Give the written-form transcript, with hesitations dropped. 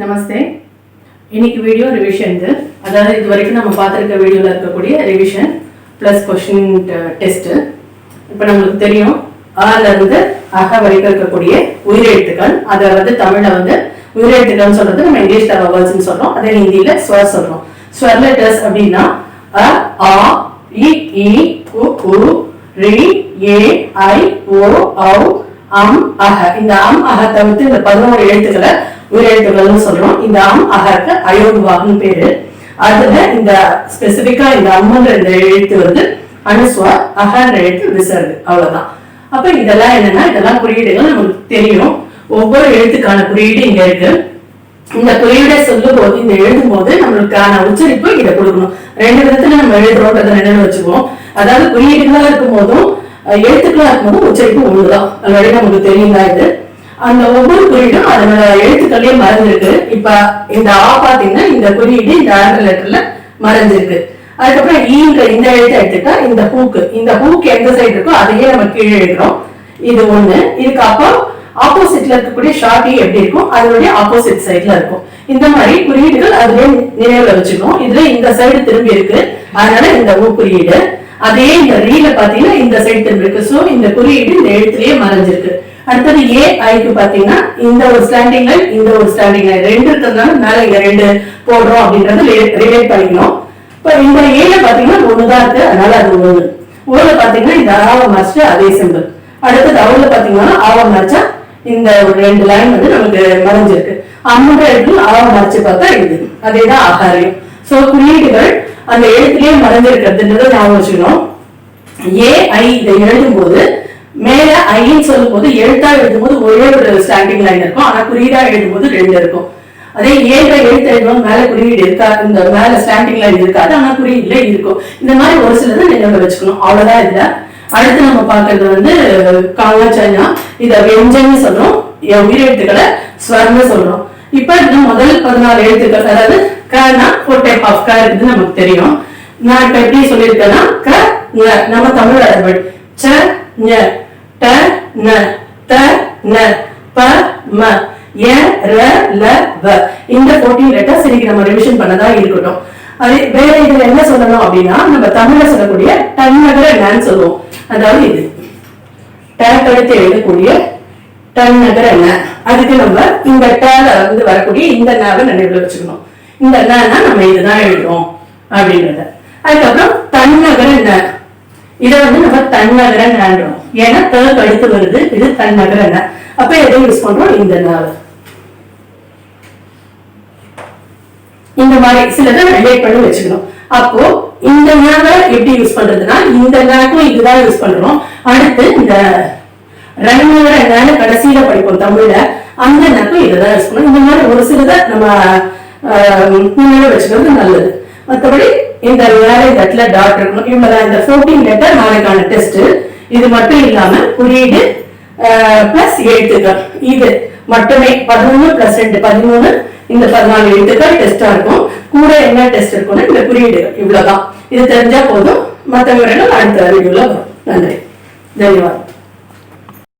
நமஸ்தே. இன்னைக்கு video revision. அதாவது இது வரைக்கும் நம்ம பார்த்துருக்க வீடியோவில் இருக்கக்கூடிய ரிவிஷன் ப்ளஸ் கொஸ்டின் டெஸ்ட். இப்போ நம்மளுக்கு தெரியும் ஆல இருந்து அக வரைக்கும் இருக்கக்கூடிய உயிரெழுத்துக்கள். அதை வந்து தமிழில் வந்து உயிரெழுத்துக்கள்னு சொல்றது நம்ம இங்கிலீஷ்ல வவல்ஸ்ன்னு சொல்றோம், அதே ஹிந்தியில ஸ்வர் சொல்றோம். ஸ்வர் லெட்டர்ஸ் அப்படின்னா அ, ஆ, இ, ஈ, உ, உ, ரி, ஏ, ஐ, ஓ, ஔ, அம், அஹ. இந்த அம் அஹ தவிர்த்து இந்த 11 எழுத்துக்களை உயிரெழுத்துக்கள்னு சொல்றோம். இந்த அம் அஹக்கு அயோகுவான்னு பேரு. அதுல இந்த ஸ்பெசிபிக்கா இந்த அம்முன்ற இந்த எழுத்து வந்து அனுஸ்வா, அஹன்ற எழுத்து விசர்கு, அவ்வளவுதான். அப்ப இதெல்லாம் என்னன்னா இதெல்லாம் குறியீடுகள் நமக்கு தெரியும். ஒவ்வொரு எழுத்துக்கான குறியீடு இங்க இருக்கு. இந்த குறியீடை சொல்லும் போது இந்த எழுதும் போது நம்மளுக்கான உச்சரிப்பு இதை கொடுக்கணும். 2 விதத்துல நம்ம எழுதுறோன்றதை நினைவு வச்சுக்குவோம். அதாவது குறியீடுகளா இருக்கும் போதும் எழுத்துக்களா இருக்கும் போதும் உச்சரிப்பு ஒண்ணுதான். ஆல்ரெடி நமக்கு தெரியும் தான் இது. அந்த ஒவ்வொரு குறியீடும் அதோட எழுத்துக்கள்லயே மறைஞ்சிருக்கு. இப்ப இந்த ஆ பாத்தீங்கன்னா இந்த குறியீடு இந்த ஆங்கில லெட்டர்ல மறைஞ்சிருக்கு. அதுக்கப்புறம் ஈன்ற இந்த எழுத்தை எடுத்துட்டா இந்த ஹூக்கு எந்த சைடு இருக்கோ அதையே நம்ம கீழே எழுதுறோம். இது ஒண்ணு. இதுக்கு அப்புறம் ஆப்போசிட்ல இருக்கக்கூடிய ஷார்ட் ஈ எப்படி இருக்கும் அதனுடைய ஆப்போசிட் சைட்ல இருக்கும். இந்த மாதிரி குறியீடுகள் அதுல நினைவுல வச்சுக்கணும். இதுல இந்த சைடு திரும்பி இருக்கு, அதனால இந்த ஊ குறியீடு. அதே இந்த ரீல பாத்தீங்கன்னா இந்த சைடு திரும்பி இருக்கு. சோ இந்த குறியீடு இந்த எழுத்துலயே மறைஞ்சிருக்கு. அடுத்தது ஏ ஐக்கு பாத்தீங்கன்னா இந்த ஒரு ஸ்டாண்டிங் லைன் இந்த ஒரு ஸ்டாண்டிங் லைன் 2 இருக்கிறதுனால மேல இங்க 2 போடுறோம் அப்படின்றத ரிலேட் பண்ணிக்கணும். இப்ப இந்த ஏல பாத்தீங்கன்னா 1 தான் இருக்கு, அதனால அது 1. ஓல பாத்தீங்கன்னா இந்த ஆவ மறைச்சு அதே சிம்பிள். அடுத்தது அவல பாத்தீங்கன்னா ஆவ மறைச்சா இந்த ஒரு 2 லைன் வந்து நமக்கு மறைஞ்சிருக்கு. அம்முன்ற இடத்துல ஆவ மறைச்சு பார்த்தா இது அதேதான் ஆகாரியம். சோ குறியீடுகள் அந்த எழுத்துலயே மறைஞ்சிருக்கிறதுன்றத ஞாபகம் வச்சுக்கணும். ஏ ஐ இதை எழுதும் போது மேல ஐன்னு சொல்லும் போது எழுத்தா எழுதும் போது ஒரே ஒரு ஸ்டாண்டிங் லைன் இருக்கும், ஆனா குறியீடா எழுதும் போது 2 இருக்கும். அதே ஏழை எழுத்து எழுதும் மேல குறியீடு இருக்கா, இந்த மேல ஸ்டாண்டிங் லைன் இருக்காது, ஆனா குறியீடுல இருக்கும். இந்த மாதிரி ஒரு சிலதை நினைவு வச்சுக்கணும், அவ்வளவுதான். இதுல அடுத்து நம்ம பாக்குறது வந்து காங்கச்சனா. இத வெஞ்சன்னு சொல்றோம், உயிரெழுத்துக்களை ஸ்வர்ன்னு சொல்றோம். இப்ப இந்த முதல் 14 எழுத்துக்கள், அதாவது கனா 4 டைப் ஆஃப் க இருக்குன்னு நமக்கு தெரியும். நான் இப்ப எப்படி சொல்லியிருக்கேன்னா க நம்ம தமிழ் அல்பட் ச ஞ ட ந த ந ப ம ய ர ல வ. இந்த 14 லெட்டர்ஸ் இன்னைக்கு நம்ம ரிவிஷன் பண்ணதா இருக்கட்டும். அது வேற இதுல என்ன சொல்லணும் அப்படின்னா நம்ம தமிழ்ல சொல்லக்கூடிய டன்னகர நன்னு சொல்லுவோம். அதாவது இது டக்கடுத்து எழுதக்கூடிய டன்னகர ந. அதுக்கு நம்ம இந்த டல வந்து வரக்கூடிய இந்த நாவை நினைவுல வச்சுக்கணும். இந்த நன்னா நம்ம இதுதான் எழுதுறோம் அப்படின்றத. அதுக்கப்புறம் தன்னகர ந, இதை வந்து நம்ம தன்னகர நன்றோம். ஏன்னா தக்கு அடுத்து வருது, இது தன்னகர ந. அப்ப எதை யூஸ் பண்றோம், இந்த நாவ. இந்த மாதிரி சிலதை ரிலேட் பண்ணி வச்சுக்கணும். அப்போ இந்த நாவ எப்படி யூஸ் பண்றதுன்னா இந்த நாக்கும் இதுதான் யூஸ் பண்றோம். அடுத்து இந்த ரன்னகர நன்னு கடைசியில படிப்போம் தமிழ்ல, அந்த நாக்கும் இதுதான் யூஸ் பண்ணணும். இந்த மாதிரி ஒரு சிலதை நம்ம வச்சுக்கிறது நல்லது. மற்றபடி இந்த வேற இடத்துல டாட் இருக்கணும். இவ்வளவுதான் இந்த 14 லெட்டர் நாளைக்கான டெஸ்ட். இது மட்டும் இல்லாம குறியீடு பிளஸ் எழுத்துக்கள் இது மட்டுமே 11 + 2 13. இந்த 14 எழுத்துக்கள் டெஸ்டா இருக்கும். கூட என்ன டெஸ்ட் இருக்கும்னா இந்த குறியீடு. இவ்வளவுதான். இது தெரிஞ்சா போதும், மற்ற விவரங்கள் அடுத்த வீடியோல வரும். நன்றி, தன்யவாத்.